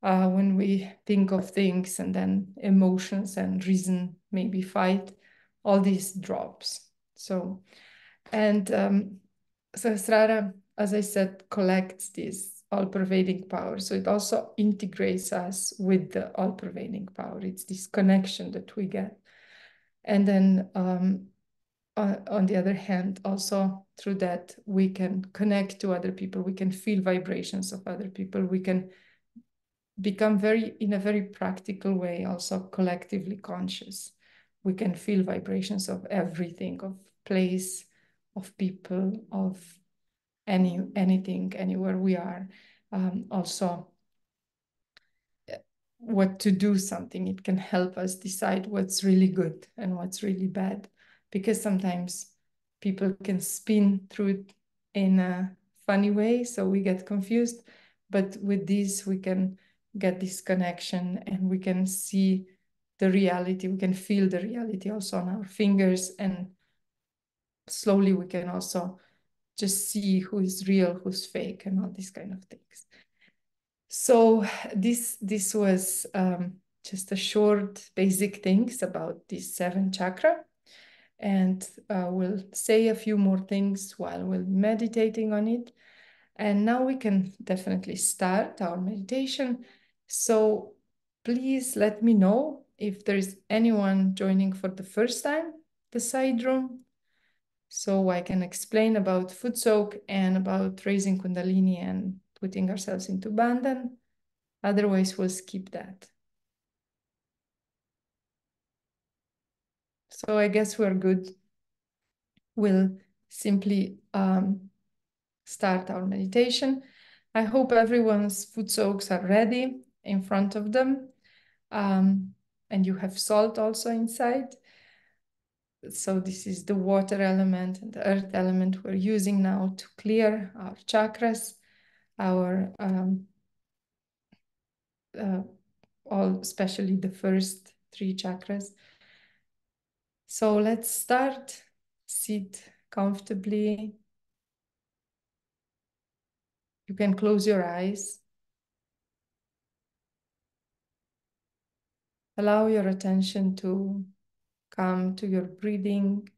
when we think of things, and then emotions and reason maybe fight, all these drops. So, and Sahasrara, as I said, collects this all-pervading power. So it also integrates us with the all-pervading power. It's this connection that we get. And then on the other hand, also through that, we can connect to other people. We can feel vibrations of other people. We can become in a very practical way, also collectively conscious. We can feel vibrations of everything, of place, of people, of anything, anywhere we are. Also, what to do something. It can help us decide what's really good and what's really bad, because sometimes people can spin through it in a funny way, so we get confused. But with this, we can get this connection, and we can see the reality. We can feel the reality also on our fingers, and slowly we can also just see who is real, who's fake, and all these kind of things. So this was just a short basic things about this 7 chakra. And we'll say a few more things while we're meditating on it. And now we can definitely start our meditation. So please let me know if there is anyone joining for the first time, the side room, so I can explain about footsoak and about raising Kundalini and putting ourselves into bandhan. Otherwise, we'll skip that. So I guess we're good. We'll simply start our meditation. I hope everyone's footsoaks are ready in front of them. And you have salt also inside. So this is the water element and the earth element we're using now to clear our chakras, our especially the first 3 chakras. So let's start. Sit comfortably. You can close your eyes. Allow your attention to come to your breathing.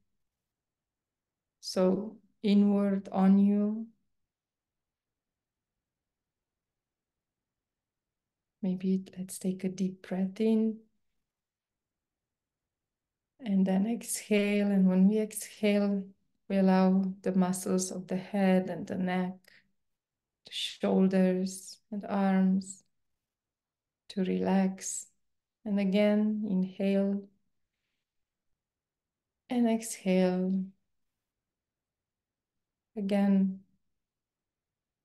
So inward on you. Maybe let's take a deep breath in. And then exhale. And when we exhale, we allow the muscles of the head and the neck, the shoulders and arms to relax. And again, inhale and exhale. Again,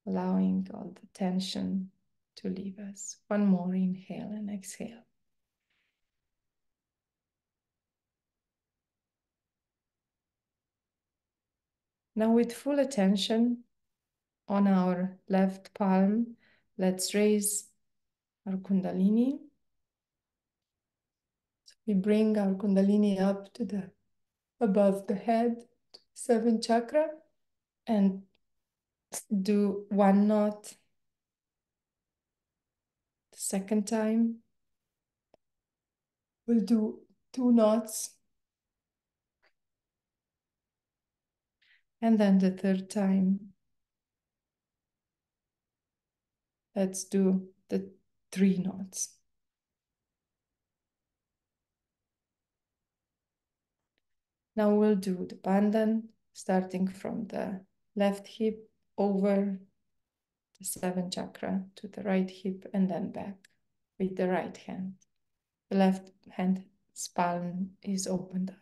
allowing all the tension to leave us. One more inhale and exhale. Now with full attention on our left palm, let's raise our Kundalini. So we bring our Kundalini up to above the head, 7th chakra, and do 1 knot. The second time, we'll do 2 knots. And then the third time, let's do the 3 knots. Now we'll do the bandhan, starting from the left hip over the 7th chakra to the right hip and then back with the right hand. The left hand's palm is opened up.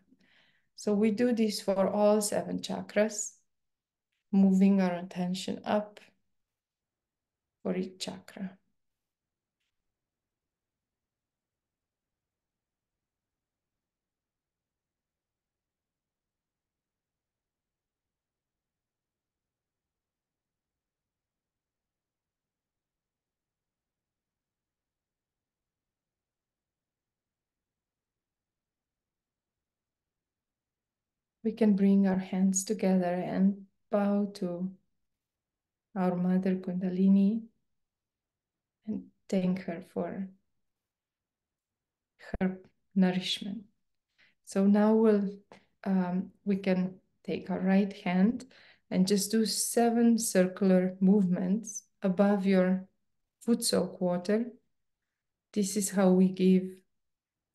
So we do this for all 7 chakras, moving our attention up for each chakra. We can bring our hands together and bow to our Mother Kundalini and thank her for her nourishment. So now we can take our right hand and just do 7 circular movements above your footsoak water. This is how we give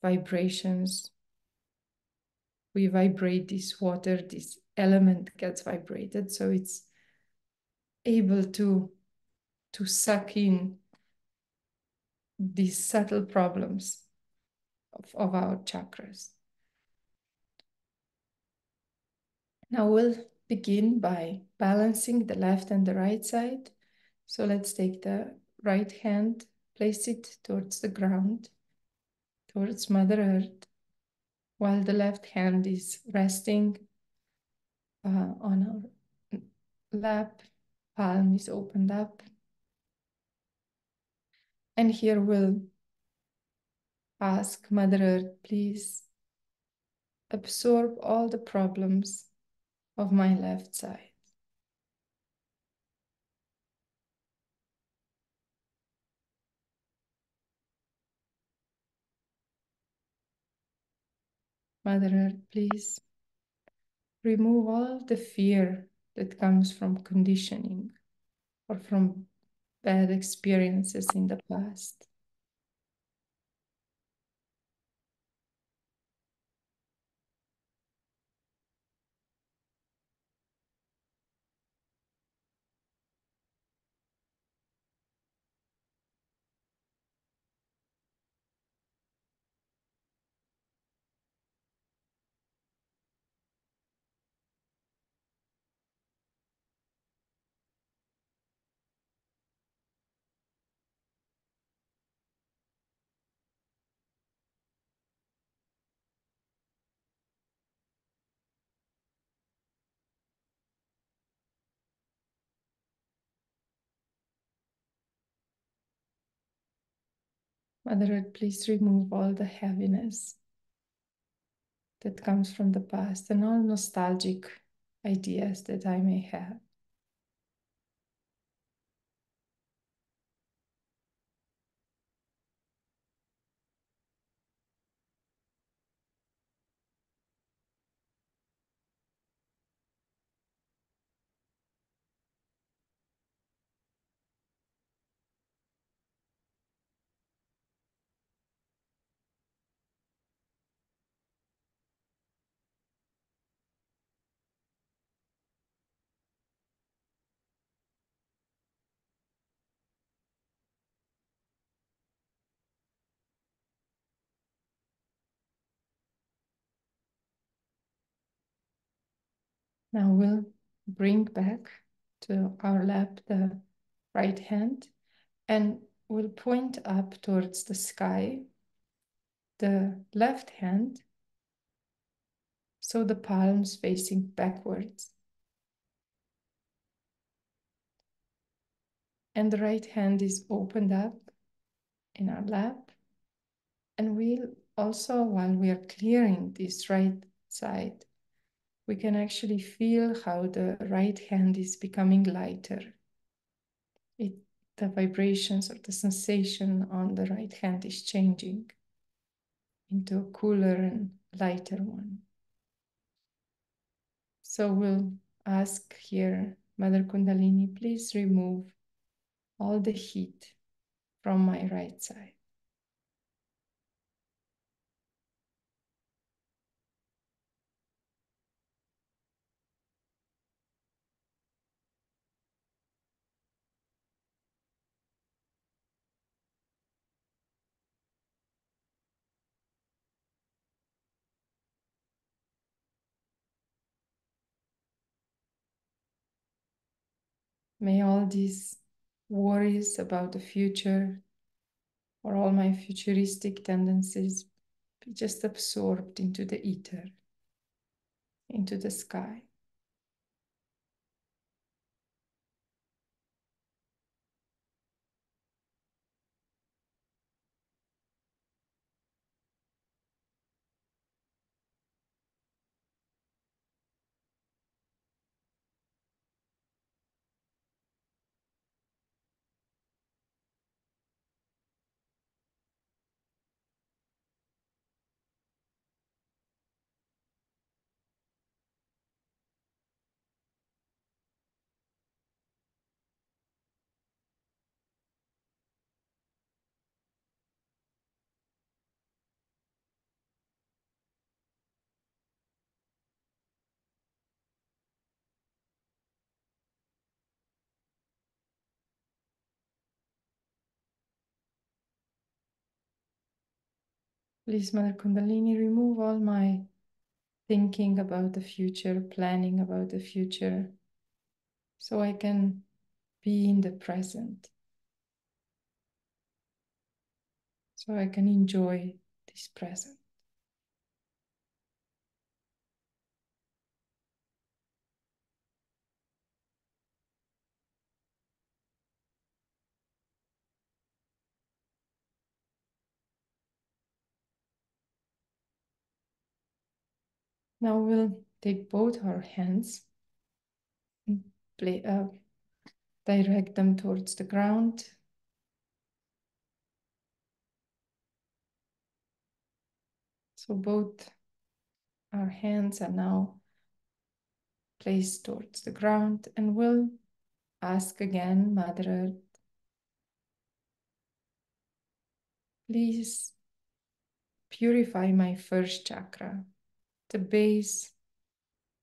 vibrations. We vibrate this water, this element gets vibrated, so it's able to suck in these subtle problems of our chakras. Now we'll begin by balancing the left and the right side. So let's take the right hand, place it towards the ground, towards Mother Earth, while the left hand is resting on our lap, palm is opened up. And here we'll ask Mother Earth, please absorb all the problems of my left side. Mother Earth, please remove all the fear that comes from conditioning or from bad experiences in the past. Mother Earth, please remove all the heaviness that comes from the past and all nostalgic ideas that I may have. Now we'll bring back to our lap the right hand and we'll point up towards the sky, the left hand, so the palms facing backwards. And the right hand is opened up in our lap. And we'll also, while we are clearing this right side, we can actually feel how the right hand is becoming lighter. The vibrations or the sensation on the right hand is changing into a cooler and lighter one. So we'll ask here, Mother Kundalini, please remove all the heat from my right side. May all these worries about the future or all my futuristic tendencies be just absorbed into the ether, into the sky. Please, Mother Kundalini, remove all my thinking about the future, planning about the future, so I can be in the present, so I can enjoy this present. Now we'll take both our hands and direct them towards the ground. So both our hands are now placed towards the ground, and we'll ask again, Mother Earth, please purify my first chakra, the base,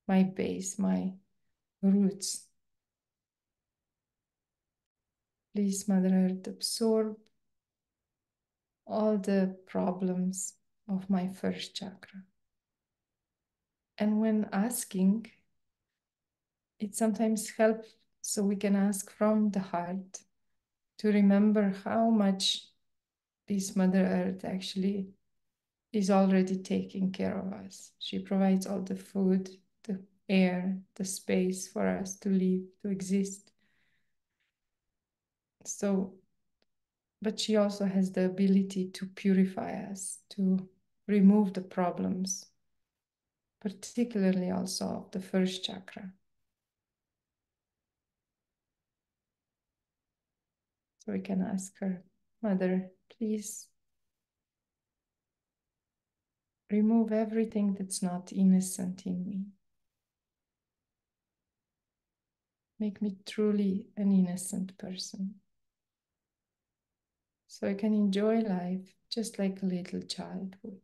my roots. Please, Mother Earth, absorb all the problems of my first chakra. And when asking, it sometimes helps so we can ask from the heart to remember how much this Mother Earth actually is already taking care of us. She provides all the food, the air, the space for us to live, to exist. So, but she also has the ability to purify us, to remove the problems, particularly also of the first chakra. So we can ask her, Mother, please remove everything that's not innocent in me. Make me truly an innocent person, so I can enjoy life just like a little child would.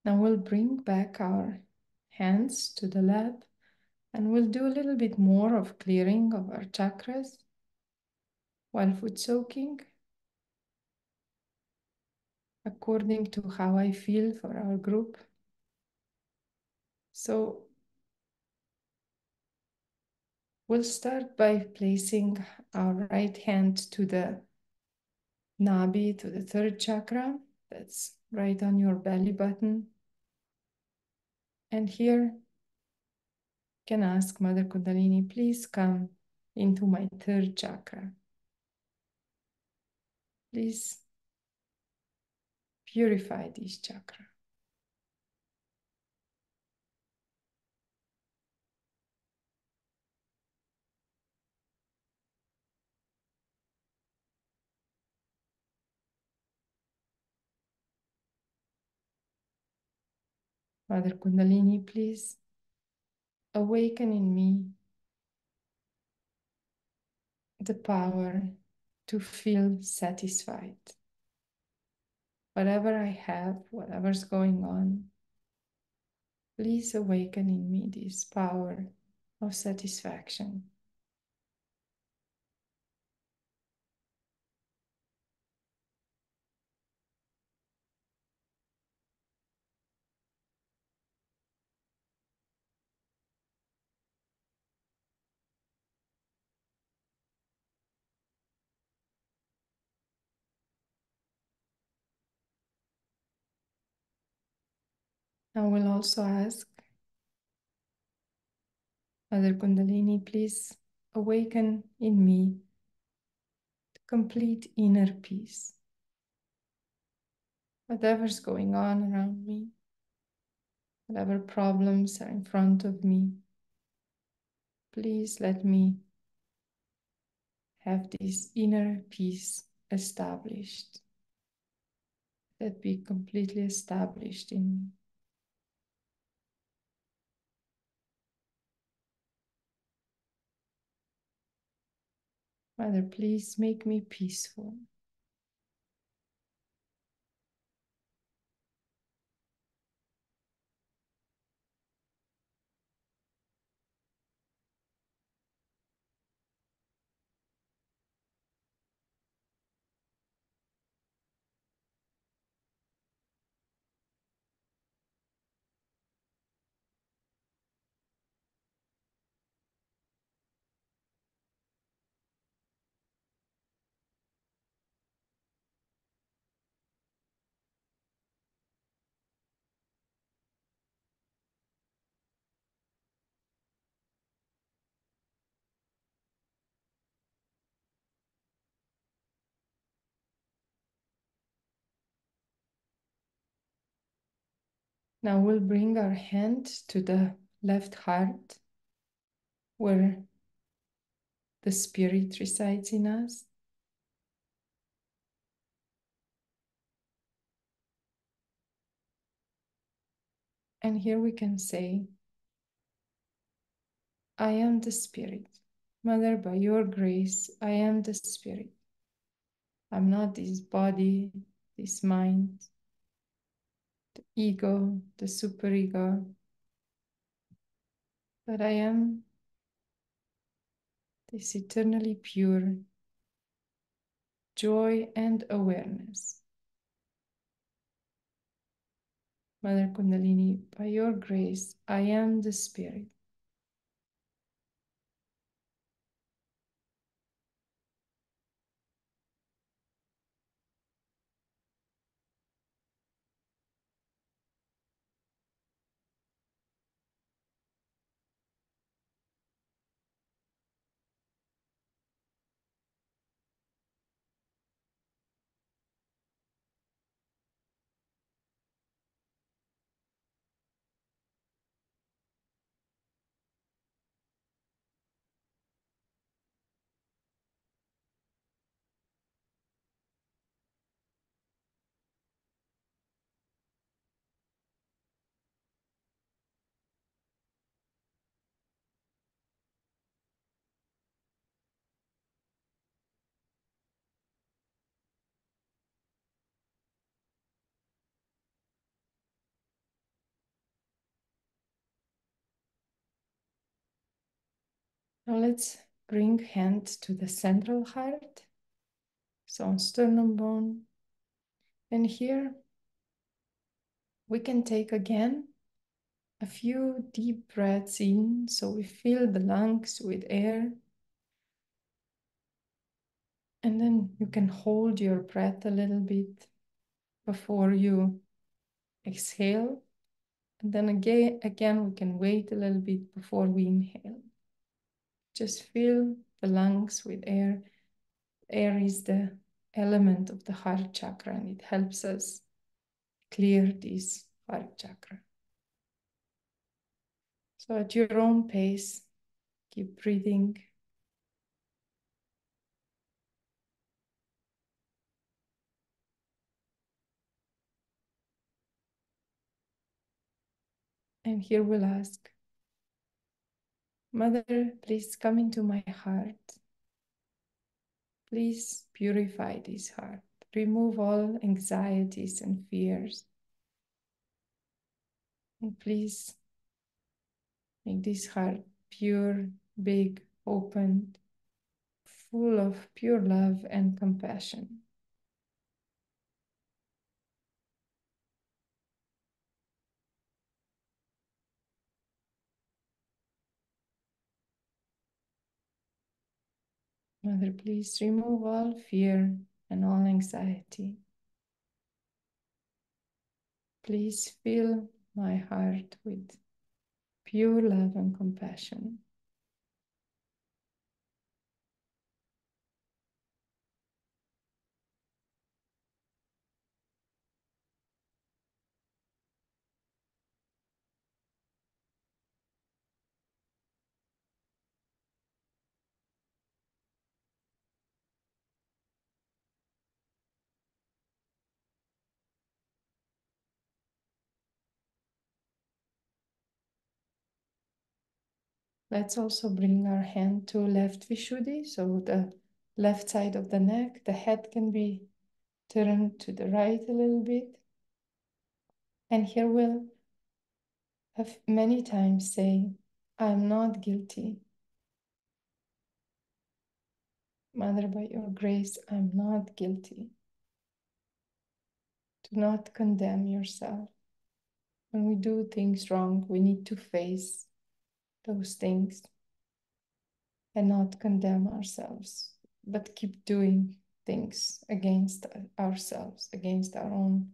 Now we'll bring back our hands to the lap, and we'll do a little bit more of clearing of our chakras while foot soaking, according to how I feel for our group. So we'll start by placing our right hand to the Nabi, to the third chakra. That's right on your belly button. And here you can ask Mother Kundalini, please come into my third chakra. Please purify this chakra. Mother Kundalini, please awaken in me the power to feel satisfied. Whatever I have, whatever's going on, please awaken in me this power of satisfaction. I will also ask Mother Kundalini, please awaken in me the complete inner peace. Whatever's going on around me, whatever problems are in front of me, please let me have this inner peace established, that be completely established in me. Mother, please make me peaceful. Now we'll bring our hand to the left heart, where the spirit resides in us. And here we can say, I am the spirit. Mother, by your grace, I am the spirit. I'm not this body, this mind, the ego, the superego, but I am this eternally pure joy and awareness. Mother Kundalini, by your grace, I am the spirit. Now let's bring hand to the central heart, so on sternum bone. And here we can take again a few deep breaths in, so we fill the lungs with air. And then you can hold your breath a little bit before you exhale. And then again, we can wait a little bit before we inhale. Just fill the lungs with air. Air is the element of the heart chakra, and it helps us clear this heart chakra. So at your own pace, keep breathing. And here we'll ask, Mother, please come into my heart. Please purify this heart. Remove all anxieties and fears. And please make this heart pure, big, open, full of pure love and compassion. Mother, please remove all fear and all anxiety. Please fill my heart with pure love and compassion. Let's also bring our hand to left Vishuddhi, so the left side of the neck. The head can be turned to the right a little bit. And here we'll have many times say, I'm not guilty. Mother, by your grace, I'm not guilty. Do not condemn yourself. When we do things wrong, we need to face those things and not condemn ourselves, but keep doing things against ourselves, against our own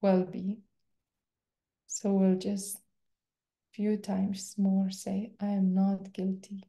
well-being. So we'll just few times more say, I am not guilty.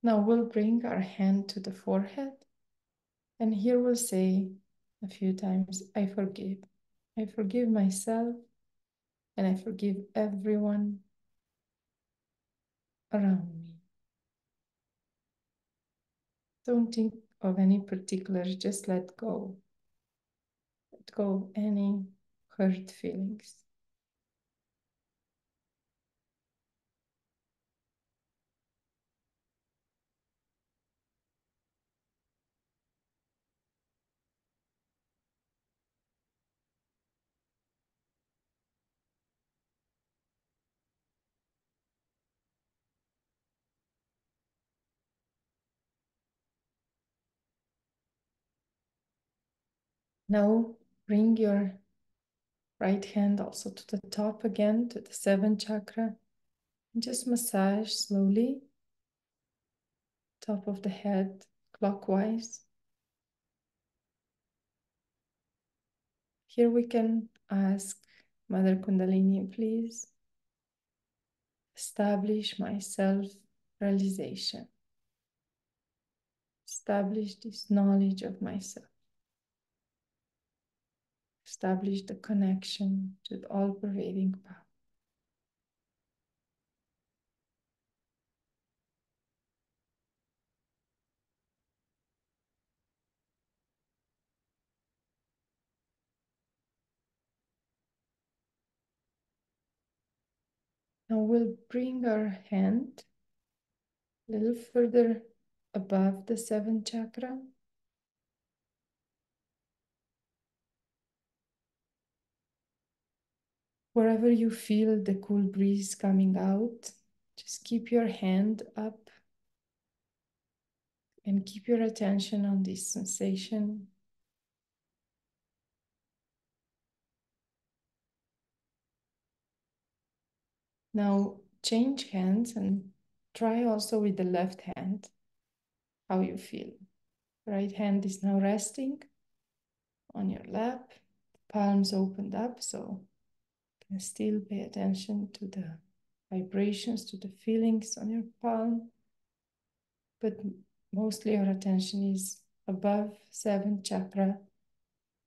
Now we'll bring our hand to the forehead, and here we'll say a few times, I forgive. I forgive myself, and I forgive everyone around me. Don't think of any particular, just let go. Let go of any hurt feelings. Now bring your right hand also to the top again, to the seventh chakra. And just massage slowly, top of the head, clockwise. Here we can ask Mother Kundalini, please establish my self-realization. Establish this knowledge of myself. Establish the connection to the all-pervading power. Now we'll bring our hand a little further above the seventh chakra. Wherever you feel the cool breeze coming out, just keep your hand up and keep your attention on this sensation. Now change hands and try also with the left hand how you feel. Right hand is now resting on your lap, palms opened up, so you can still pay attention to the vibrations, to the feelings on your palm, but mostly your attention is above seventh chakra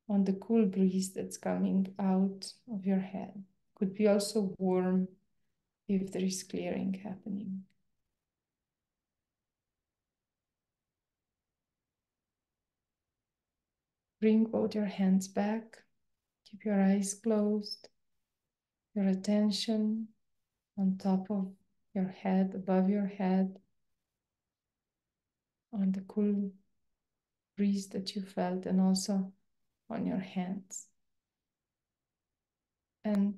on the cool breeze that's coming out of your head. Could be also warm if there is clearing happening. Bring both your hands back. Keep your eyes closed. Your attention on top of your head, above your head, on the cool breeze that you felt, and also on your hands. And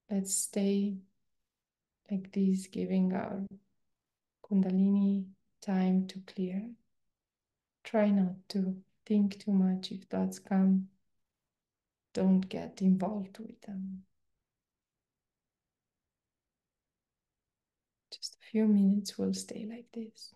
let's stay like this, giving our Kundalini time to clear. Try not to think too much. If thoughts come, don't get involved with them. few minutes we'll stay like this.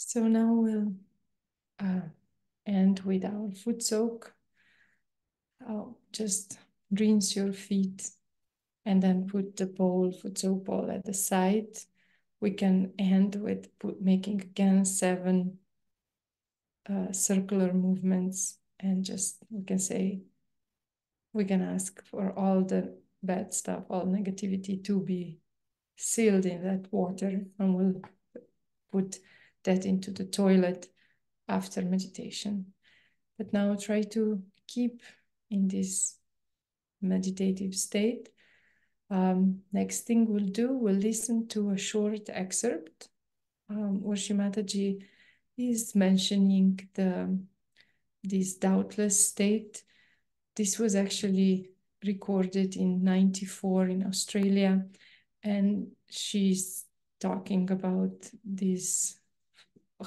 So now we'll end with our foot soak. Just rinse your feet and then put the foot soak bowl at the side. We can end with making again 7 circular movements, and just we can ask for all the bad stuff, all negativity to be sealed in that water, and we'll put that into the toilet after meditation. But now try to keep in this meditative state. Next thing we'll do, we'll listen to a short excerpt where Mataji is mentioning this doubtless state. This was actually recorded in 94 in Australia, and she's talking about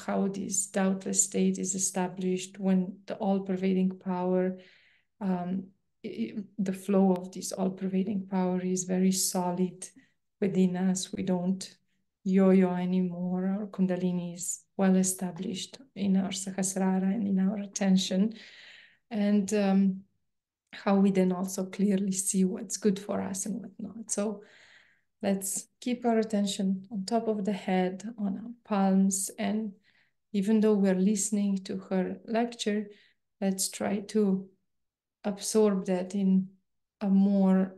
how this doubtless state is established when the all-pervading power, the flow of this all-pervading power is very solid within us. We don't yo-yo anymore. Our Kundalini is well established in our Sahasrara and in our attention. And how we then also clearly see what's good for us and what not. So let's keep our attention on top of the head, on our palms, and even though we're listening to her lecture, let's try to absorb that in a more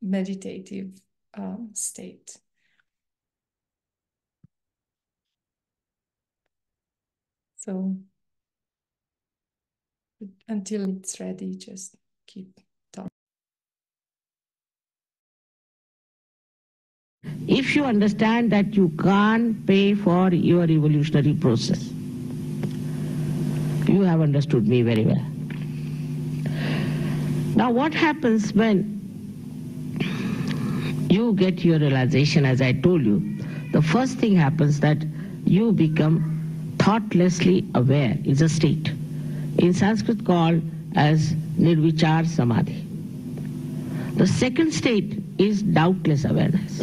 meditative state. So until it's ready, just keep talking. if you understand that you can't pay for your evolutionary process. You have understood me very well. Now what happens when you get your realization, as I told you, the first thing happens that you become thoughtlessly aware. It's a state. In Sanskrit called as nirvichar samadhi. The second state is doubtless awareness.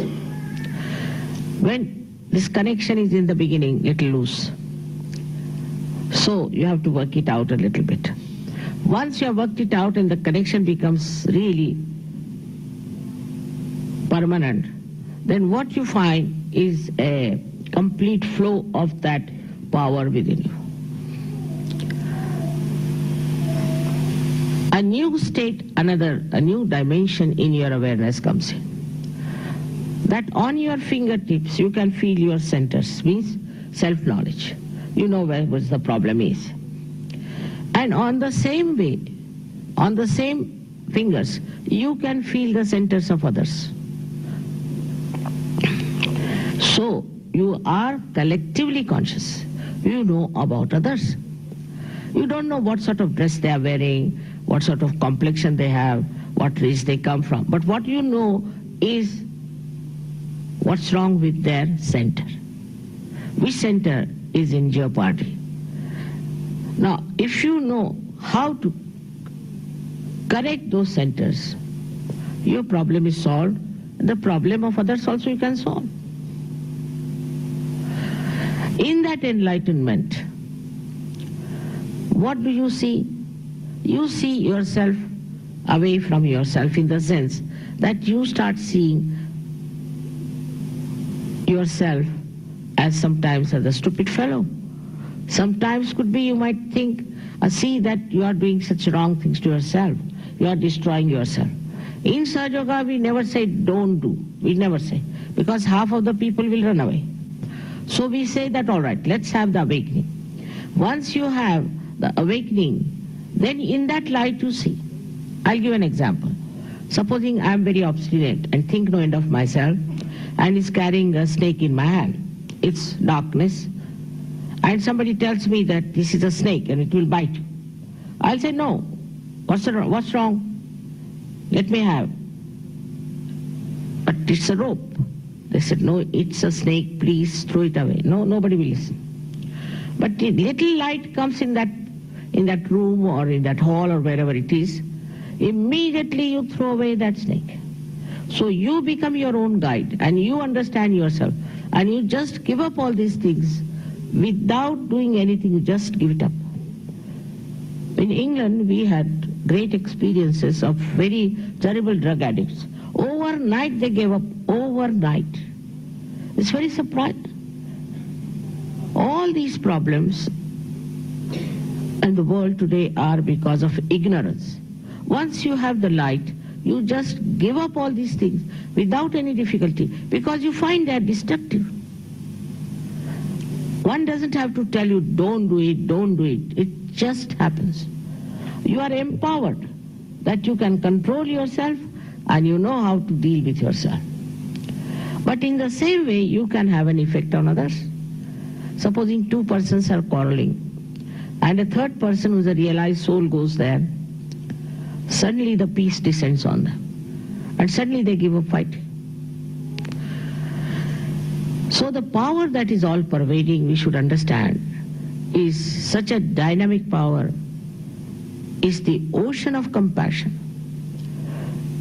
When this connection is in the beginning, little loose. So you have to work it out a little bit. Once you have worked it out and the connection becomes really permanent, then what you find is a complete flow of that power within you. A new state, a new dimension in your awareness comes in. That on your fingertips you can feel your centers, means self-knowledge. You know where the problem is. And on the same way, on the same fingers, you can feel the centers of others. So you are collectively conscious. You know about others. You don't know what sort of dress they are wearing, what sort of complexion they have, what race they come from. But what you know is what's wrong with their center. Which center is in jeopardy. Now, if you know how to correct those centers, your problem is solved. The problem of others also you can solve. In that enlightenment, what do you see? You see yourself away from yourself, in the sense that you start seeing yourself as sometimes as a stupid fellow. Sometimes could be you might think, see that you are doing such wrong things to yourself. You are destroying yourself. In Sahaja Yoga we never say don't do. We never say. Because half of the people will run away. So we say that all right, let's have the awakening. Once you have the awakening, then in that light you see. I'll give an example. Supposing I am very obstinate and think no end of myself and is carrying a snake in my hand. It's darkness. And somebody tells me that this is a snake and it will bite. I'll say, no. What's wrong? Let me have. But it's a rope. They said, no, it's a snake, please throw it away. No, nobody will listen. But the little light comes in that room or in that hall or wherever it is, immediately you throw away that snake. So you become your own guide and you understand yourself and you just give up all these things without doing anything, you just give it up. In England, we had great experiences of very terrible drug addicts. Overnight they gave up, overnight. It's very surprising. All these problems in the world today are because of ignorance. Once you have the light, you just give up all these things without any difficulty because you find they are destructive. One doesn't have to tell you, don't do it, don't do it. It just happens. You are empowered that you can control yourself and you know how to deal with yourself. But in the same way, you can have an effect on others. Supposing two persons are quarreling and a third person who is a realized soul goes there, suddenly the peace descends on them and suddenly they give up fighting. So the power that is all pervading, we should understand, is such a dynamic power, is the ocean of compassion,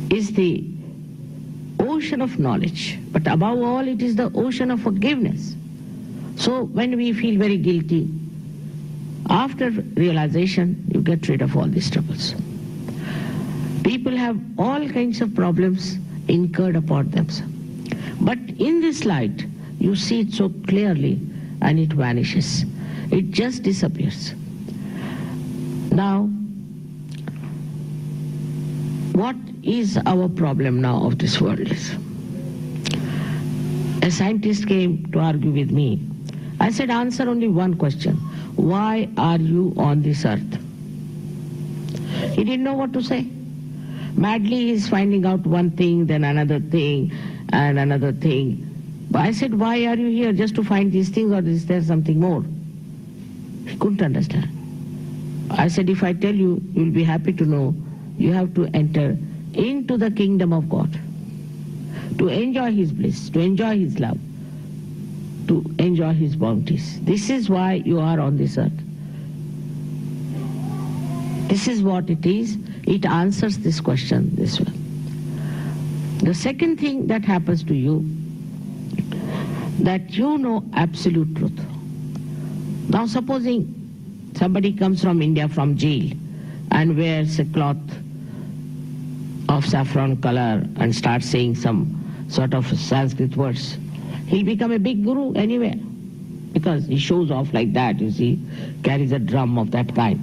is the ocean of knowledge, but above all it is the ocean of forgiveness. So when we feel very guilty, after realization you get rid of all these troubles. People have all kinds of problems incurred upon themselves. But in this light, you see it so clearly and it vanishes. It just disappears. Now, what is our problem now of this world is? A scientist came to argue with me. I said, answer only one question. Why are you on this earth? He didn't know what to say. Madly he is finding out one thing, then another thing, and another thing. But I said, why are you here? Just to find these things, or is there something more? He couldn't understand. I said, if I tell you, you'll be happy to know you have to enter into the kingdom of God, to enjoy His bliss, to enjoy His love, to enjoy His bounties. This is why you are on this earth. This is what it is. It answers this question this way. The second thing that happens to you, that you know absolute truth. Now supposing somebody comes from India, from jail, and wears a cloth of saffron color and starts saying some sort of Sanskrit words, he'll become a big guru anywhere, because he shows off like that, you see, carries a drum of that kind.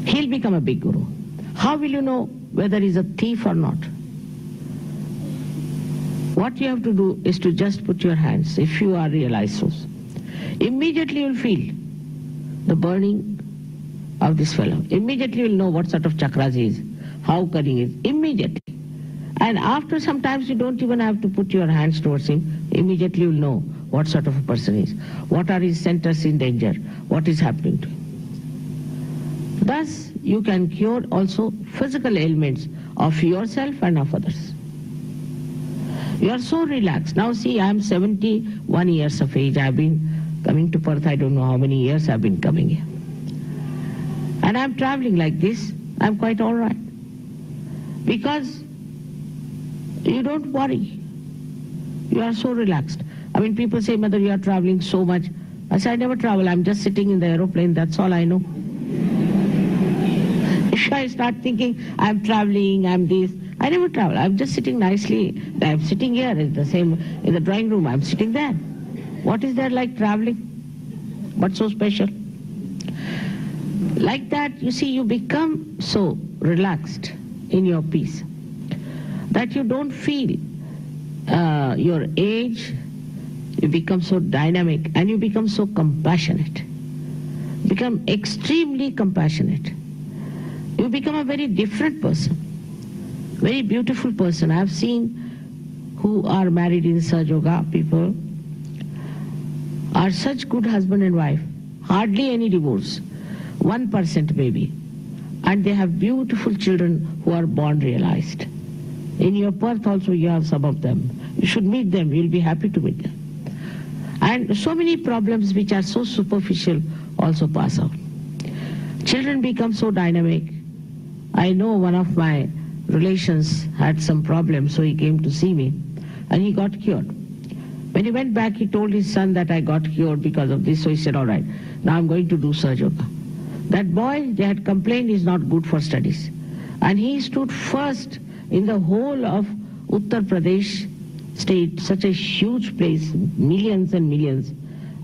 He'll become a big guru. How will you know whether he's a thief or not? What you have to do is to just put your hands, if you are realized souls. Immediately you'll feel the burning of this fellow. Immediately you'll know what sort of chakras he is, how cunning he is, immediately. And after some times you don't even have to put your hands towards him, immediately you'll know what sort of a person he is, what are his centers in danger, what is happening to him. Thus you can cure also physical ailments of yourself and of others. You are so relaxed. Now see, I am 71 years of age. I have been coming to Perth, I don't know how many years I have been coming here. And I am traveling like this. I am quite all right. Because you don't worry. You are so relaxed. I mean, people say, Mother, you are traveling so much. I say, I never travel. I am just sitting in the aeroplane. That's all I know. If I start thinking, I am traveling, I am this, I never travel. I'm just sitting nicely. I'm sitting here in the drawing room. I'm sitting there. What is there like traveling? What's so special? Like that, you see, you become so relaxed in your peace that you don't feel your age. You become so dynamic and you become so compassionate. Become extremely compassionate. You become a very different person. Very beautiful person. I have seen who are married in Sahaja Yoga, people are such good husband and wife, hardly any divorce, 1% maybe, and they have beautiful children who are born realized. In your Perth also you have some of them. You should meet them, you'll be happy to meet them. And so many problems which are so superficial also pass out. Children become so dynamic. I know one of my relations had some problem, so he came to see me and he got cured. When he went back, he told his son that I got cured because of this, so he said, all right, now I'm going to do Sahaja Yoga. That boy, they had complained, is not good for studies. And he stood first in the whole of Uttar Pradesh state, such a huge place, millions and millions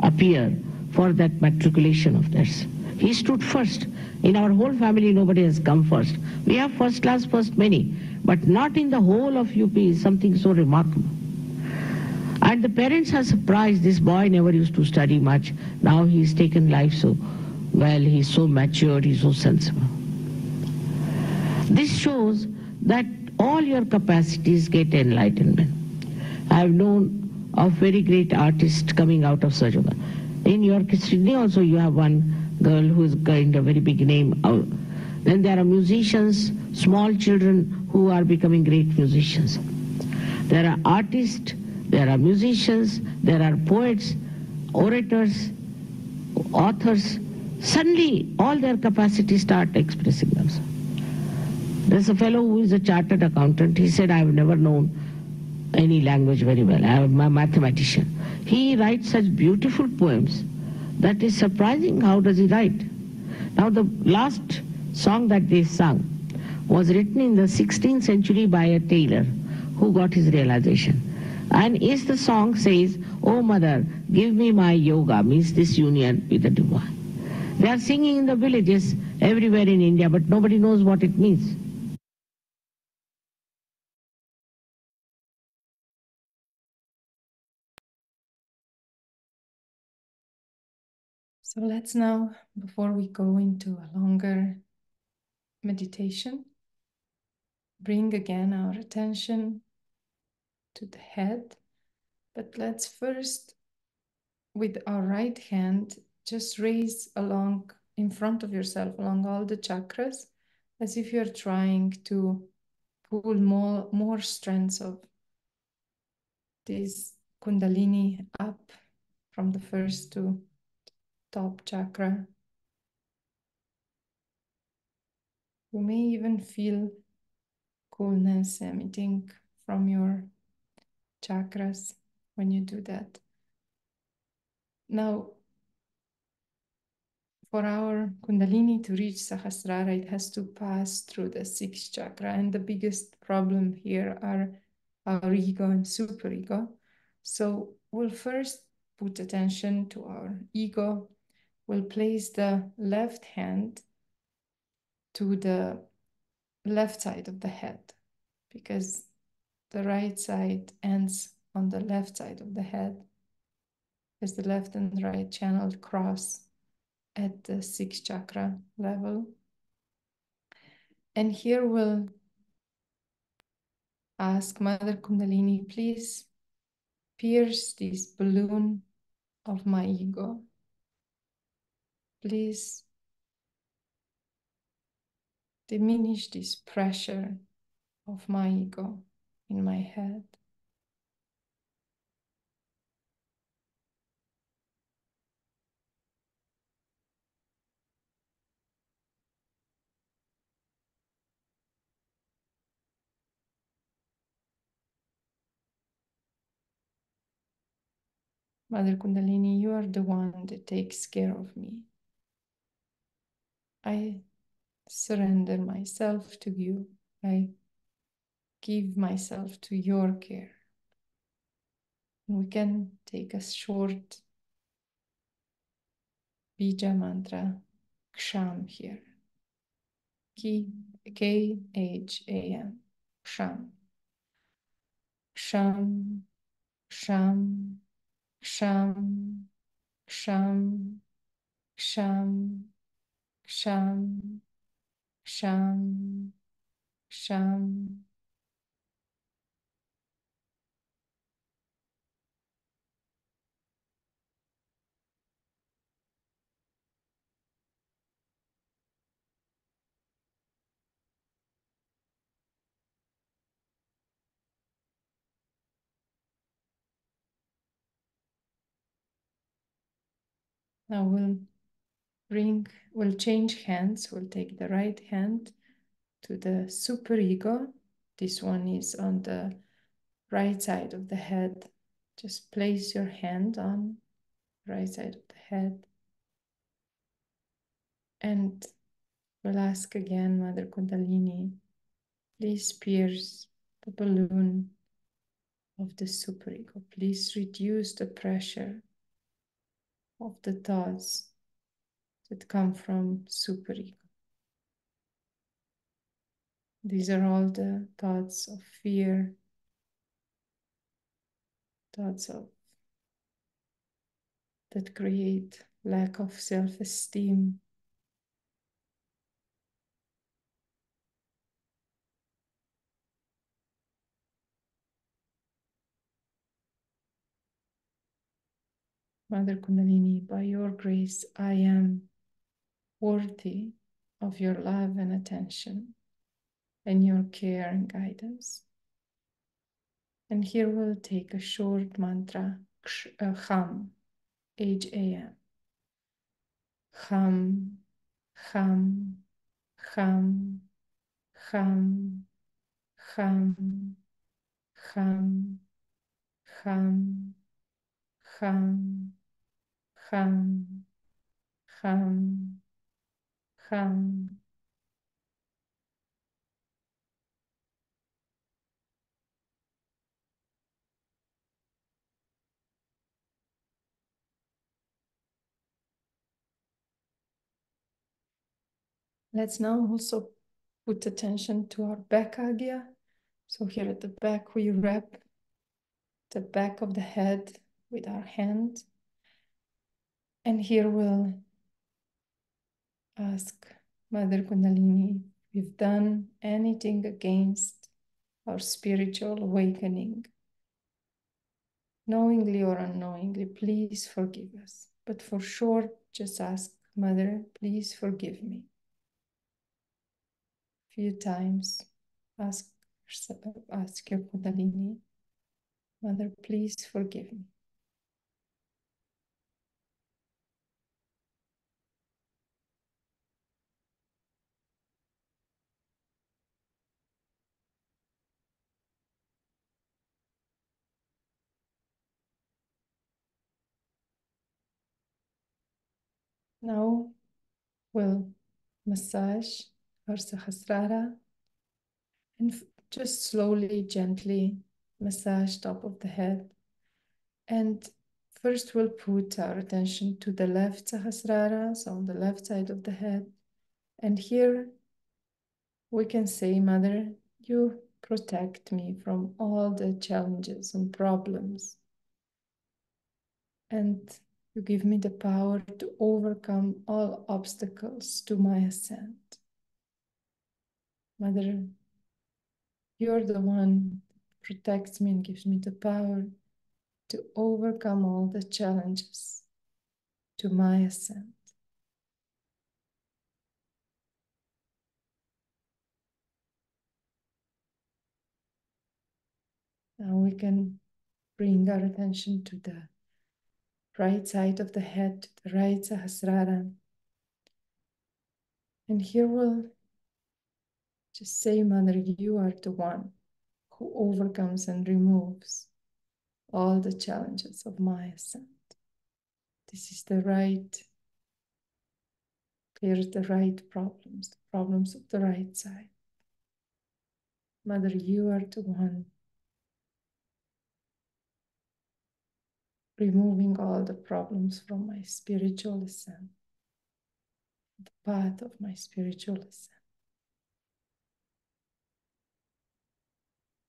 appear for that matriculation of theirs. He stood first. In our whole family, nobody has come first. We have first class, first many, but not in the whole of UP is something so remarkable. And the parents are surprised. This boy never used to study much. Now he's taken life so well, he's so matured, he's so sensible. This shows that all your capacities get enlightenment. I have known of very great artists coming out of Sahaja Yoga. In your Sydney also you have one girl who is gained a very big name. Then there are musicians, small children who are becoming great musicians. There are artists, there are musicians, there are poets, orators, authors. Suddenly all their capacities start expressing themselves. There's a fellow who is a chartered accountant. He said, I have never known any language very well. I am a mathematician. He writes such beautiful poems that is surprising. How does he write? Now the last song that they sung was written in the 16th century by a tailor who got his realization. And is the song says, oh mother, give me my yoga, means this union with the divine. They are singing in the villages everywhere in India, but nobody knows what it means. So let's now, before we go into a longer meditation, bring again our attention to the head. But let's first, with our right hand, just raise along in front of yourself, along all the chakras, as if you're trying to pull more strands of this Kundalini up from the first to top chakra. You may even feel coolness emitting from your chakras when you do that. Now, for our Kundalini to reach Sahasrara, it has to pass through the sixth chakra. And the biggest problem here are our ego and superego. So we'll first put attention to our ego. We'll place the left hand to the left side of the head, because the right side ends on the left side of the head, as the left and right channel cross at the sixth chakra level. And here we'll ask Mother Kundalini, please pierce this balloon of my ego. Please diminish this pressure of my ego in my head. Mother Kundalini, you are the one that takes care of me. I surrender myself to you. I give myself to your care. We can take a short bija mantra, Ksham here. K-H-A-M, Ksham. Ksham, Ksham, Ksham, Ksham, Ksham, Ksham, Ksham, Ksham. Now we'll change hands. We'll take the right hand to the superego. This one is on the right side of the head. Just place your hand on the right side of the head. And we'll ask again, Mother Kundalini, please pierce the balloon of the superego. Please reduce the pressure of the thoughts that come from superego. These are all the thoughts of fear, thoughts of that create lack of self-esteem. Mother Kundalini, by your grace, I am worthy of your love and attention and your care and guidance. And here we'll take a short mantra, Ham, H-A-M. Ham, Ham, Ham, Ham, Ham, Ham, Ham, Ham, Ham, Ham, Ham. Let's now also put attention to our back agya. So here at the back, we wrap the back of the head with our hand. And here we'll ask Mother Kundalini if we've done anything against our spiritual awakening, knowingly or unknowingly, please forgive us. But for sure, just ask, Mother, please forgive me. A few times, ask your Kundalini, Mother, please forgive me. Now we'll massage our Sahasrara and just slowly, gently massage top of the head. And first we'll put our attention to the left Sahasrara, so on the left side of the head. And here we can say, Mother, you protect me from all the challenges and problems. And you give me the power to overcome all obstacles to my ascent. Mother, you're the one who protects me and gives me the power to overcome all the challenges to my ascent. Now we can bring our attention to the right side of the head, to the right Sahasrara. And here we'll just say, Mother, you are the one who overcomes and removes all the challenges of my ascent. This is the right, clears the right problems, the problems of the right side. Mother, you are the one removing all the problems from my spiritual ascent, the path of my spiritual ascent.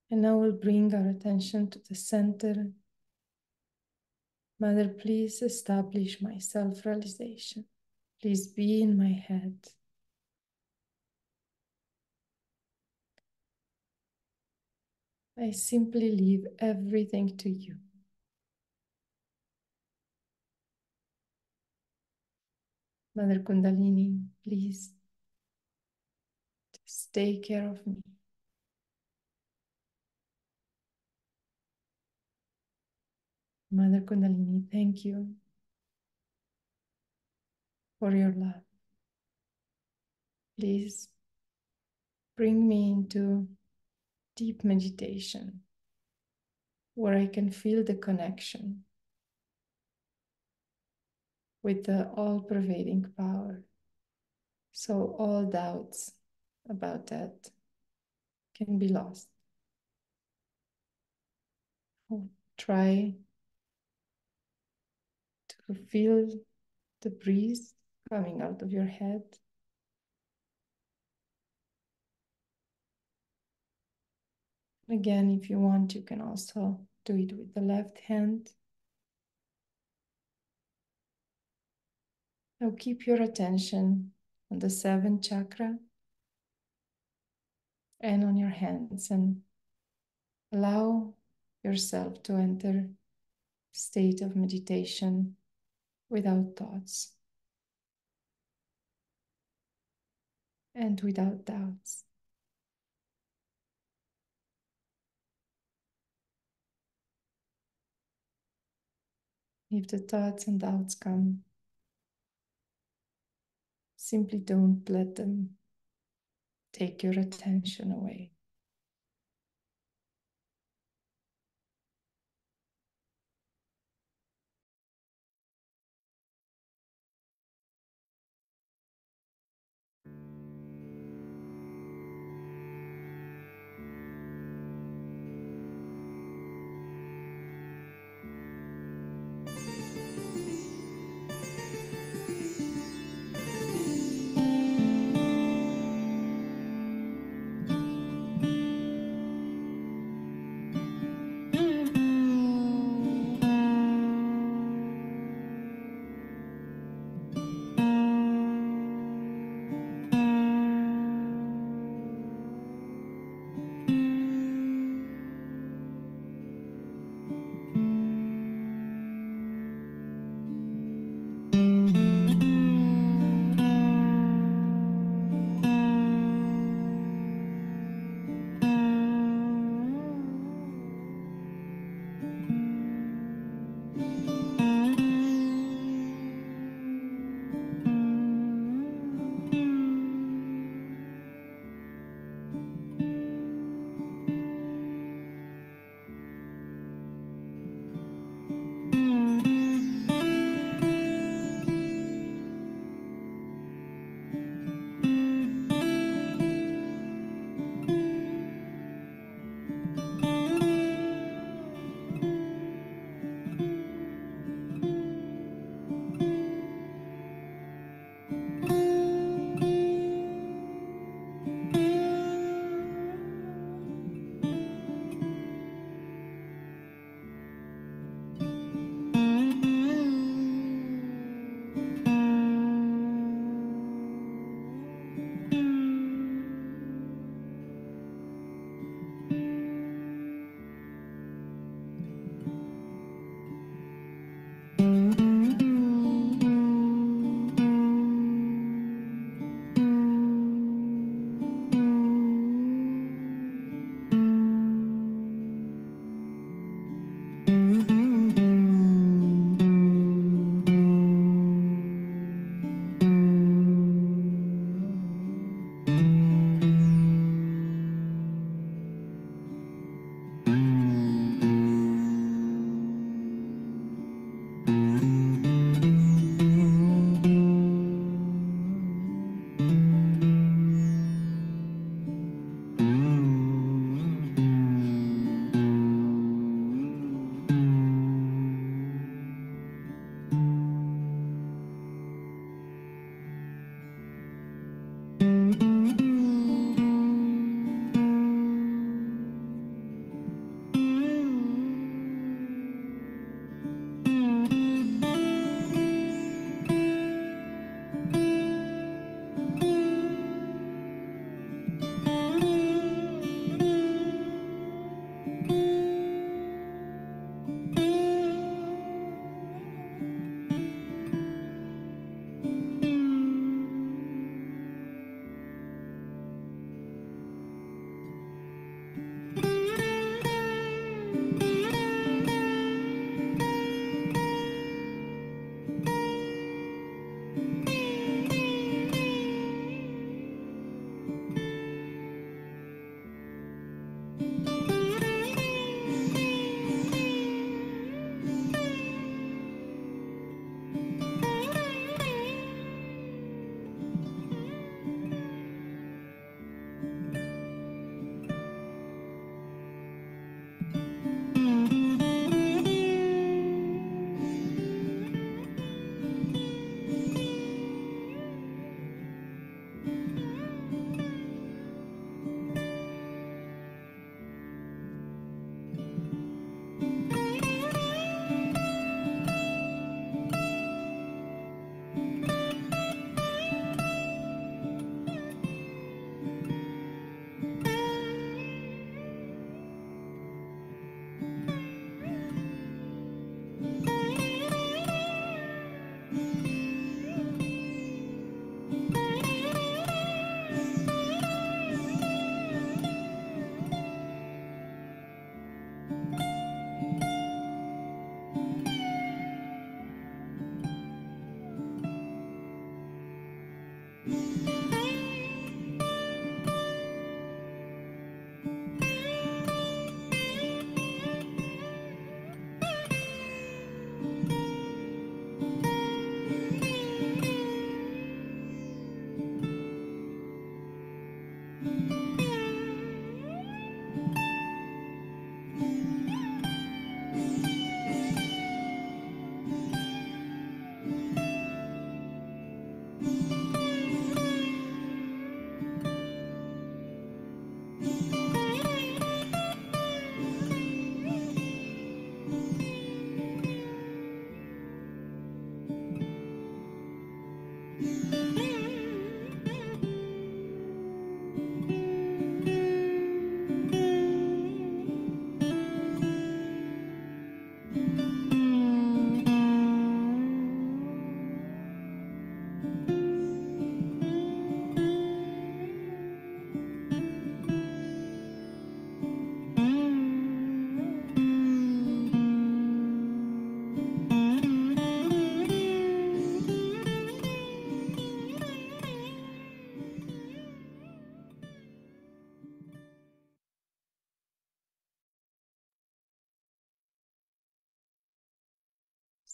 And now we'll bring our attention to the center. Mother, please establish my self-realization. Please be in my head. I simply leave everything to you. Mother Kundalini, please just take care of me. Mother Kundalini, thank you for your love. Please bring me into deep meditation where I can feel the connection with the all-pervading power. So all doubts about that can be lost. Try to feel the breeze coming out of your head. Again, if you want, you can also do it with the left hand. Now keep your attention on the seventh chakra and on your hands, and allow yourself to enter a state of meditation without thoughts and without doubts. If the thoughts and doubts come, simply don't let them take your attention away.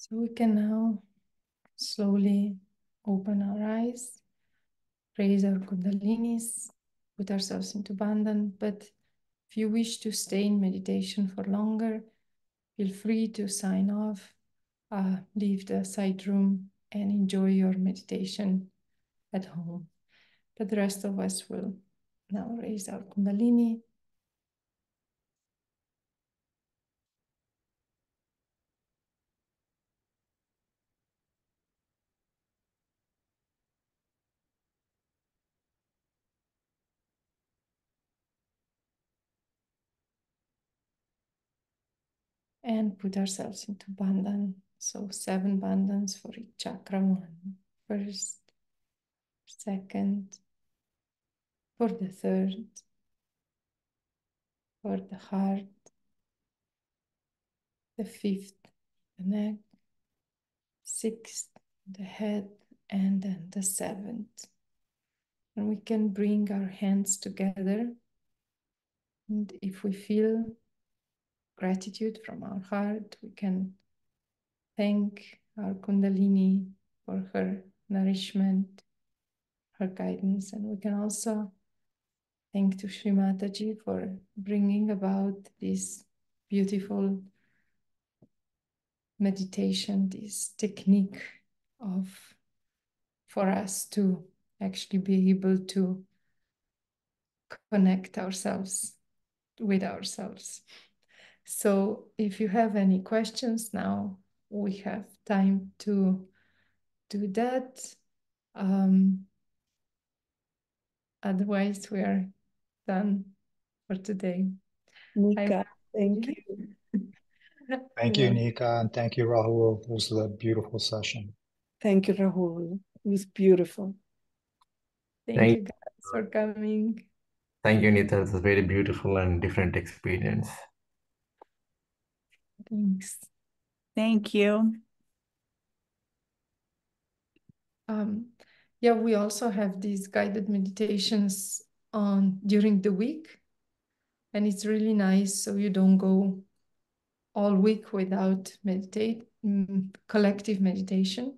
So we can now slowly open our eyes, raise our kundalinis, put ourselves into bandhan. But if you wish to stay in meditation for longer, feel free to sign off, leave the side room and enjoy your meditation at home. But the rest of us will now raise our kundalini. And put ourselves into bandhan. So 7 bandhans for each chakra. 1 first, second, for the third, for the heart, the fifth, the neck, sixth, the head, and then the seventh. And we can bring our hands together. And if we feel gratitude from our heart, we can thank our Kundalini for her nourishment, her guidance, and we can also thank to Shri Mataji for bringing about this beautiful meditation, this technique of for us to actually be able to connect ourselves with ourselves. So if you have any questions now, we have time to do that. Otherwise, we are done for today. Nika, thank you. Thank you, Nika, and thank you, Rahul. It was a beautiful session. Thank you, Rahul. It was beautiful. Thank you guys for coming. Thank you, Nita. It's a very beautiful and different experience. Thanks. Thank you. Yeah, we also have these guided meditations on during the week, and it's really nice so you don't go all week without collective meditation,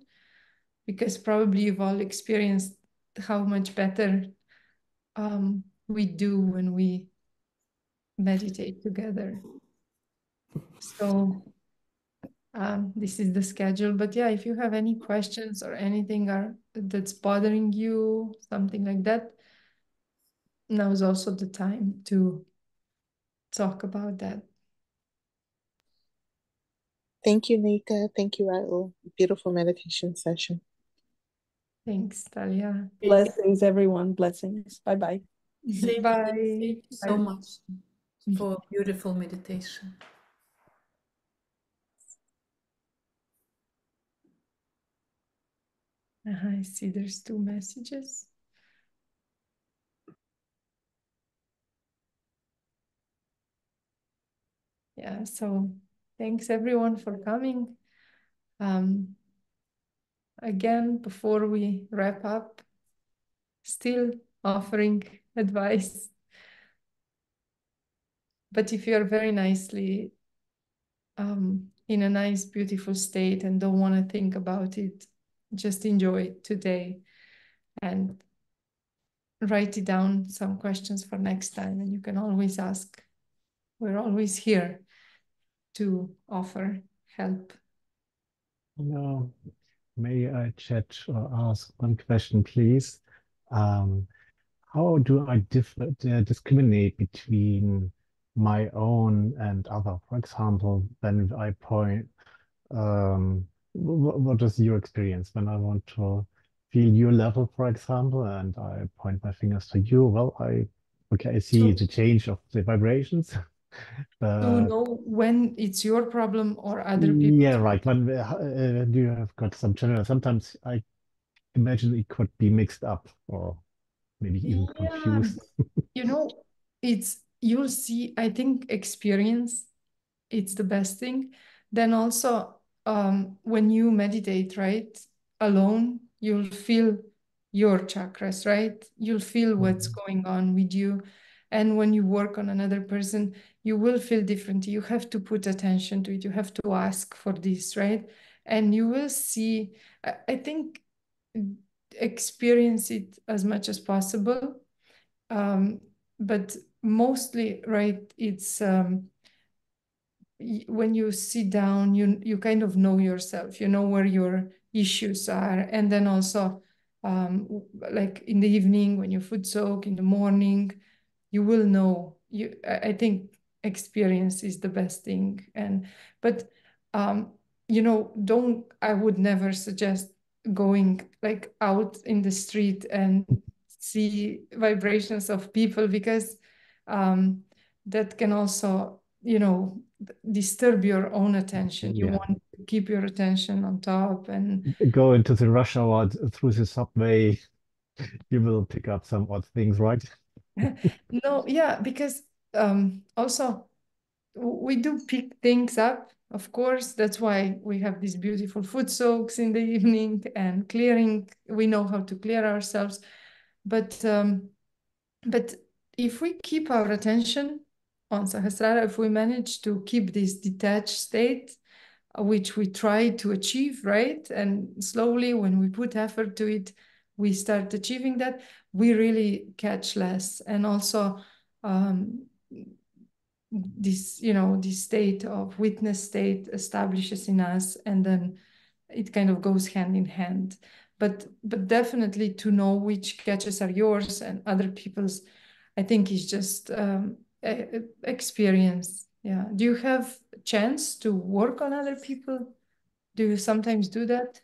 because probably you've all experienced how much better we do when we meditate together. So this is the schedule, but yeah, if you have any questions or anything that's bothering you, something like that, now is also the time to talk about that. Thank you, Nika. Thank you, Rahul. Beautiful meditation session. Thanks, Talia. Blessings, everyone. Blessings. Bye-bye. Bye. Thank you so much for beautiful meditation. I see there's 2 messages. Yeah, so thanks everyone for coming. Again, before we wrap up, still offering advice. But if you're very nicely in a nice, beautiful state and don't want to think about it, just enjoy it today. And write it down, some questions for next time, and you can always ask. We're always here to offer help. No, may I chat or ask one question, please? How do I discriminate between my own and other? For example, when I point, what is your experience when I want to feel your level, for example, and I point my fingers to you? Well, okay, I see the change of the vibrations. To know when it's your problem or other people's. Yeah, right. When do you have got some general? Sometimes I imagine it could be mixed up or maybe even Yeah, confused. you know, you'll see, I think experience, it's the best thing. Then also, when you meditate, right, alone, you'll feel your chakras, right? You'll feel what's going on with you. And when you work on another person, you will feel different. You have to put attention to it. You have to ask for this, right? And you will see, I think, experience it as much as possible. But mostly, right, it's when you sit down, you kind of know yourself, you know where your issues are. And then also, like in the evening, when you foot soak in the morning, you will know. I think experience is the best thing. But I would never suggest going like out in the street and see vibrations of people, because that can also, disturb your own attention. You Yeah. want to keep your attention on top. And Go into the rush hour through the subway, you will pick up some odd things, right? no, yeah, because also we do pick things up, of course. That's why we have these beautiful foot soaks in the evening and clearing. We know how to clear ourselves. But if we keep our attention on Sahasrara, if we manage to keep this detached state, which we try to achieve, right? And slowly, when we put effort to it, we start achieving that, we really catch less. And also, this state of witness state establishes in us, and then it kind of goes hand in hand. But definitely to know which catches are yours and other people's, I think is just experience. Yeah. Do you have a chance to work on other people? Do you sometimes do that?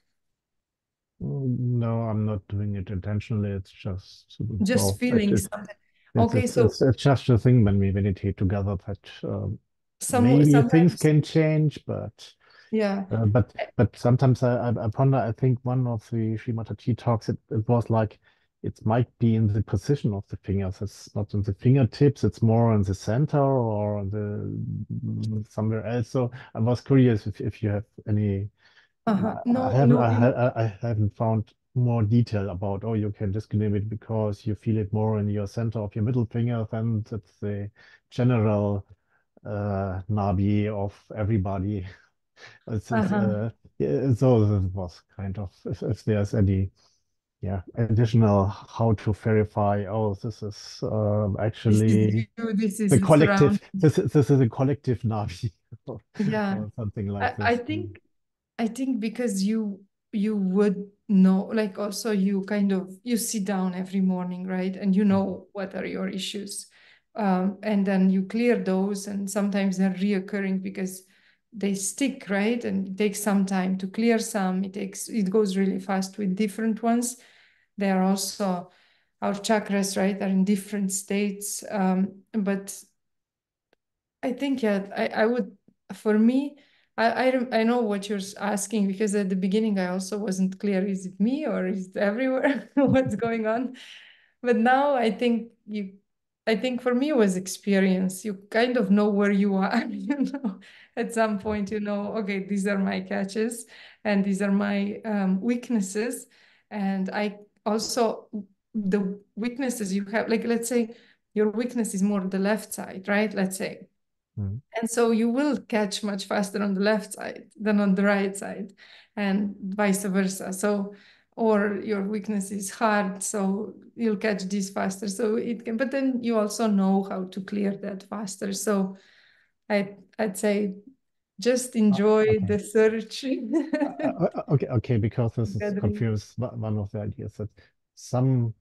No, I'm not doing it intentionally. It's just, Just well, feeling something. it's, Okay, it's, so it's, it's just a thing when we meditate together that maybe things sometimes, can change, but yeah. Uh, but but sometimes I ponder. I think one of the Srimata T talks, it was like it might be in the position of the fingers. It's not in the fingertips. It's more in the center or on somewhere else. So I was curious if you have any. I No, haven't no, I haven't found more detail about. Oh, you can discriminate because you feel it more in your center of your middle finger than that's the general nabi of everybody. It's uh-huh. yeah, so it was kind of if there's any additional how to verify, oh, this is This is actually you, this the is collective, surround. this is a collective Navi or, Yeah. or something like I this. think because you would know, like also you kind of you sit down every morning, right? And you know what are your issues. And then you clear those, and sometimes they're reoccurring because they stick, right? And it takes some time to clear some. It goes really fast with different ones. They are also our chakras, right? Are in different states. But I think, yeah, I would, for me, I know what you're asking, because at the beginning I also wasn't clear, is it me or is it everywhere? What's going on? But now I think for me it was experience. You kind of know where you are, at some point, okay, these are my catches and these are my weaknesses. And I also, the weaknesses you have, like, let's say your weakness is more the left side, right? Let's say. Mm. And so you will catch much faster on the left side than on the right side, and vice versa. So or your weakness is hard, so you'll catch this faster. So it can, but then you also know how to clear that faster. So I'd say just enjoy the search. Okay, because this is Gathering. confused one of the ideas that some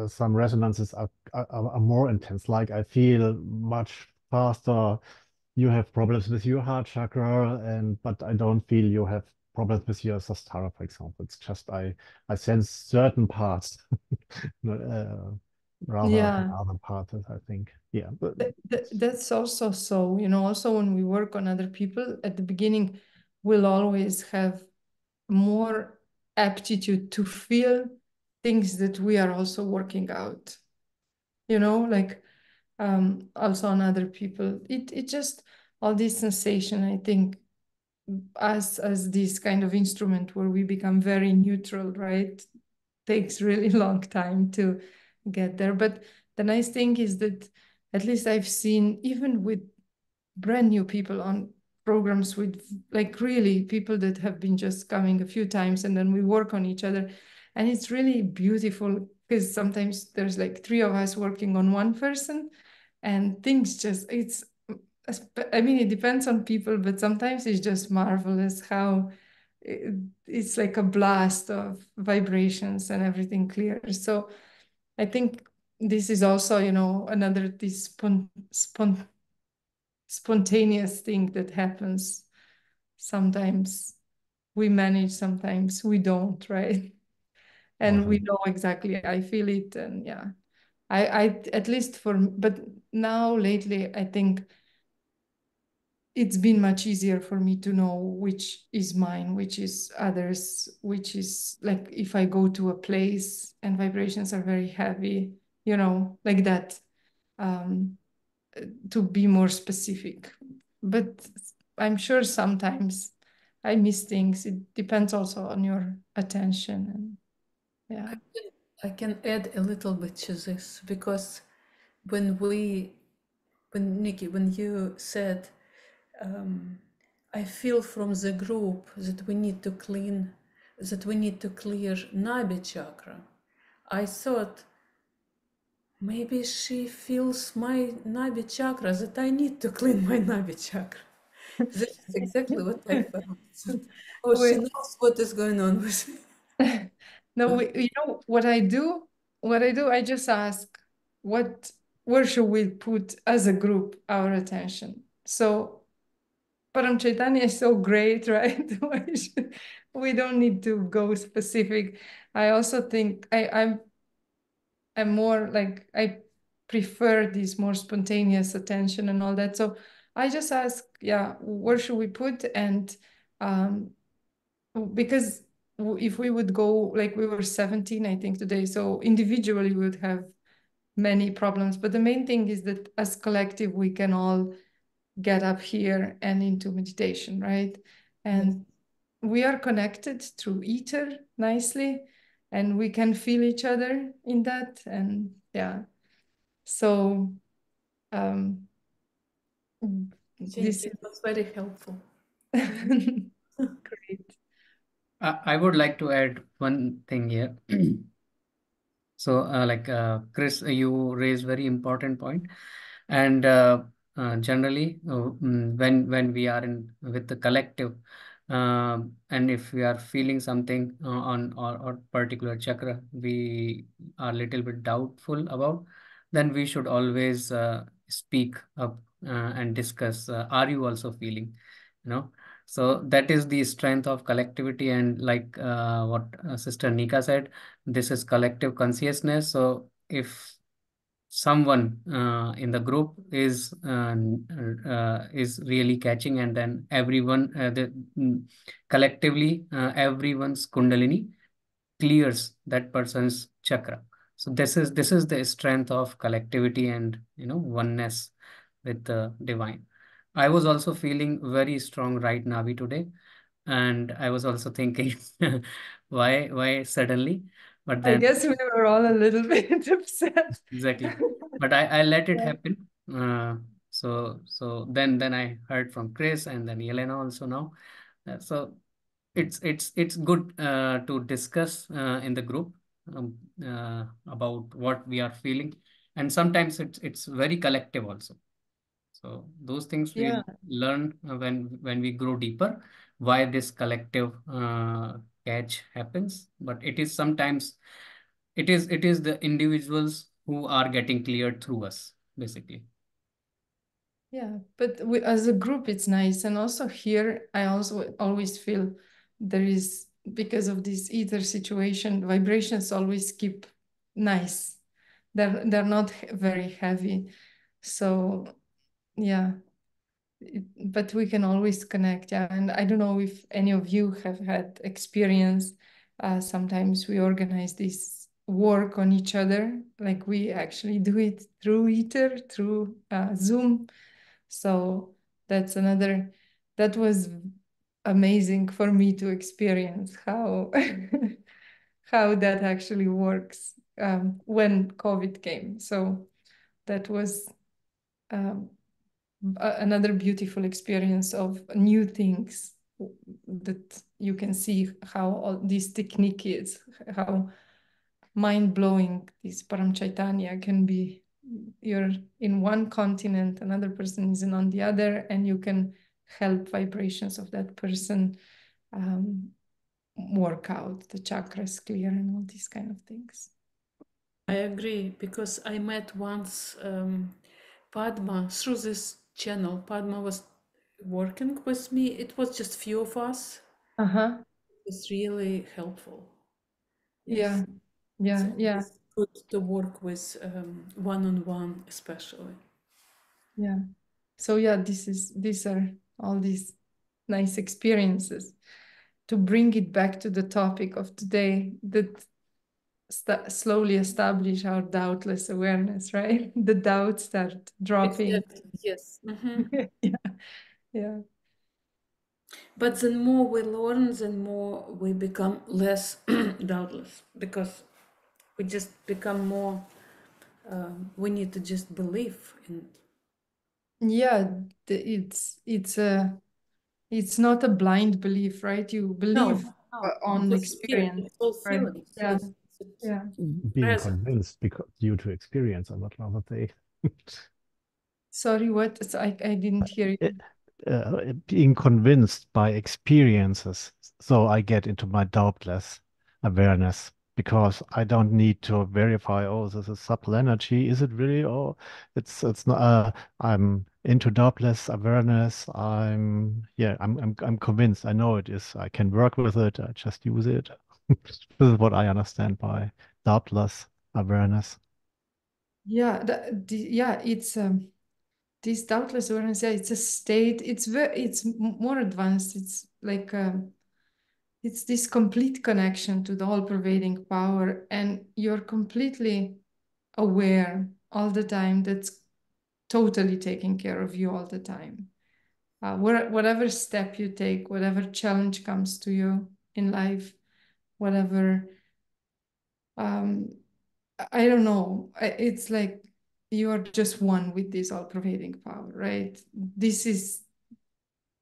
some resonances are more intense. Like I feel much faster. You have problems with your heart chakra, but I don't feel you have problems with your Sahasrara, for example. It's just I sense certain parts rather than Yeah. other parts, I think. Yeah, but That's also so, also when we work on other people at the beginning, we'll always have more aptitude to feel things that we are also working out, like also on other people. It just all this sensation, I think, as this kind of instrument where we become very neutral, right? Takes really long time to get there. But the nice thing is that at least I've seen, even with brand new people on programs, with like really people that have been just coming a few times, and then we work on each other. And it's really beautiful because sometimes there's like three of us working on one person, and things just, I mean, it depends on people, but sometimes it's just marvelous how it's like a blast of vibrations and everything clears. So I think this is also, another this spontaneous thing that happens. Sometimes we manage, sometimes we don't, right? And we know exactly, I feel it, and yeah. I at least but now lately, I think it's been much easier for me to know which is mine, which is others, which is like if I go to a place and vibrations are very heavy, like that, um, to be more specific. But I'm sure sometimes I miss things. It depends also on your attention. And yeah. I can add a little bit to this because when Nikki, when you said, I feel from the group that we need to clear Nabi chakra. I thought maybe she feels my Nabi chakra, that I need to clean my Nabi chakra. This is exactly what I felt. Oh, she knows what is going on with me. No, what I do? I just ask, where should we put as a group our attention? So Param Chaitanya is so great, right? We don't need to go specific. I also think I'm more like, I prefer this more spontaneous attention and all that. So I just ask, yeah, where should we put? And um, because if we would go, like we were 17, I think today, so individually we would have many problems. But the main thing is that as collective, we can all get up here and into meditation, right? And we are connected through ether nicely, and we can feel each other in that. And yeah, so this It was very helpful. great. I would like to add one thing here. So, Chris, you raised very important point, and generally, when we are in with the collective, and if we are feeling something on or particular chakra, we are a little bit doubtful about, then we should always speak up and discuss. Are you also feeling? You know. So that is the strength of collectivity, and like what Sister Nika said, this is collective consciousness. So if someone in the group is really catching, and then everyone collectively everyone's kundalini clears that person's chakra. So this is the strength of collectivity and oneness with the divine. I was also feeling very strong right Navi today, and I was also thinking, why suddenly? But I then guess we were all a little bit upset. exactly, but I let it Yeah. happen. So then I heard from Chris and then Yelena also now. So it's good to discuss in the group about what we are feeling, and sometimes it's very collective also. So those things we'll Yeah. learn when we grow deeper, why this collective catch happens. But it is sometimes it is the individuals who are getting cleared through us, basically. Yeah, but as a group, it's nice. And also here, I also always feel there is, because of this ether situation, vibrations always keep nice. They're not very heavy. So yeah, but we can always connect. Yeah, and I don't know if any of you have had experience. Sometimes we organize this work on each other, like we actually do it through ether, through Zoom. So that was amazing for me to experience how how that actually works when COVID came. So that was um, another beautiful experience of new things that you can see how all this technique is, how mind-blowing this Param Chaitanya can be. You're in one continent, another person is on the other, and you can help vibrations of that person work out, the chakras clear and all these kind of things. I agree, because I met once Padma through this channel. Padma was working with me. It was just few of us. Uh-huh. It's really helpful. Yeah. It's Yeah. Yeah. always good to work with one-on-one, especially. Yeah. So yeah, these are all these nice experiences to bring it back to the topic of today, that slowly establish our doubtless awareness, right? The doubts start dropping. Exactly. Yes. Yeah. Yeah. But the more we learn, the more we become less doubtless, because we just become more. We need to just believe in. Yeah, it's not a blind belief, right? You No, believe no, on just feel. experience, It's all right? feelings. Yeah. Yes, it's Yeah. Being present. convinced because due to experience, I would rather say. Sorry, what? So I didn't hear you. Being convinced by experiences. So I get into my doubtless awareness because I don't need to verify, oh, this is subtle energy. Is it really? Oh, it's not. I'm into doubtless awareness. I'm convinced. I know it is. I can work with it. I just use it. This is what I understand by doubtless awareness. Yeah, yeah, it's this doubtless awareness. Yeah, it's a state. It's more advanced. It's like it's this complete connection to the all-pervading power, and you're completely aware all the time. That's totally taking care of you all the time. Whatever step you take, whatever challenge comes to you in life, whatever um, I don't know. It's like you are just one with this all-pervading power, right? This is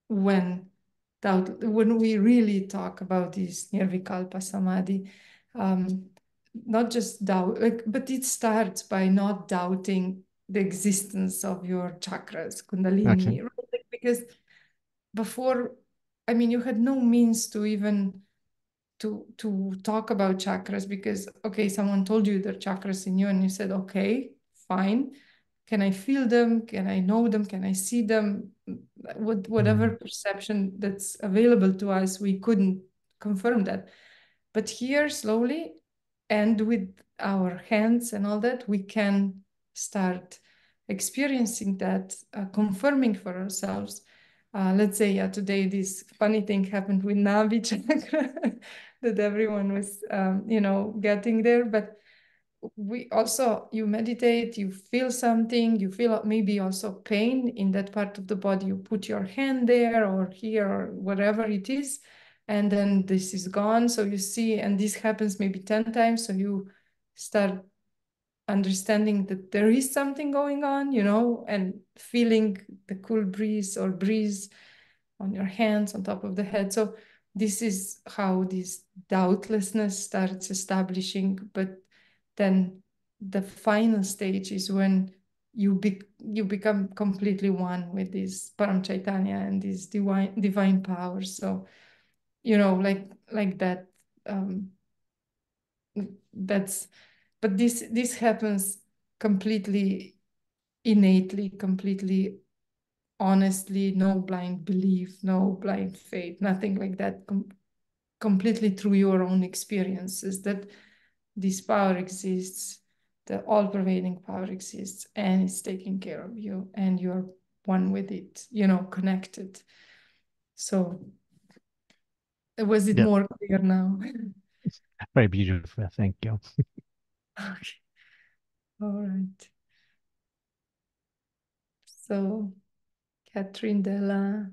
when when we really talk about this nirvikalpa samadhi, not just doubt, like, but it starts by not doubting the existence of your chakras, Okay. kundalini, right? Like, because before, I mean, you had no means to even to talk about chakras, because okay, someone told you there are chakras in you and you said, okay, fine. Can I feel them? Can I know them? Can I see them? Whatever perception that's available to us, we couldn't confirm that. But here, slowly, and with our hands and all that, we can start experiencing that, confirming for ourselves. Let's say, yeah, today this funny thing happened with Navi chakra that everyone was, getting there. But we also, you meditate, you feel something, you feel maybe also pain in that part of the body. You put your hand there or here or whatever it is, and then this is gone. So you see, and this happens maybe 10 times. So you start understanding that there is something going on, and feeling the cool breeze or breeze on your hands, on top of the head. So this is how this doubtlessness starts establishing. But then the final stage is when you become completely one with this Param Chaitanya and this divine power. So, you know, like that. But this happens completely innately, completely honestly, no blind belief, no blind faith, nothing like that. Completely through your own experiences that this power exists, the all-pervading power exists, and it's taking care of you, and you're one with it, you know, connected. So was it Yeah. more clear now? Very beautiful. Thank you. Okay. All right. So Catherine Della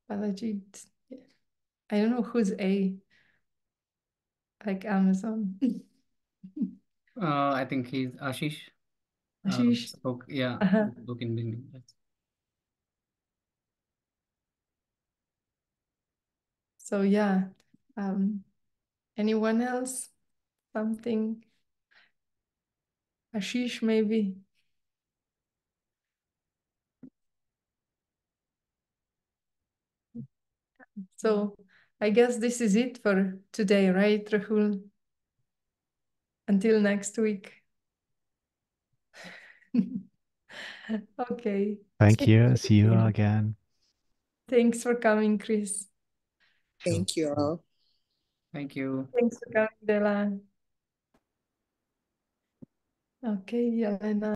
Balajit. I don't know who's A, like Amazon. I think he's Ashish. Ashish. Spoke, yeah, Uh-huh. spoke in beginning. Yes. So yeah, anyone else? Something? Ashish, maybe? So I guess this is it for today, right, Rahul? Until next week. Okay. Thank you. See you again. Thanks for coming, Chris. Thank you all. Thank you. Thanks for coming, Dela. Okay, Yelena.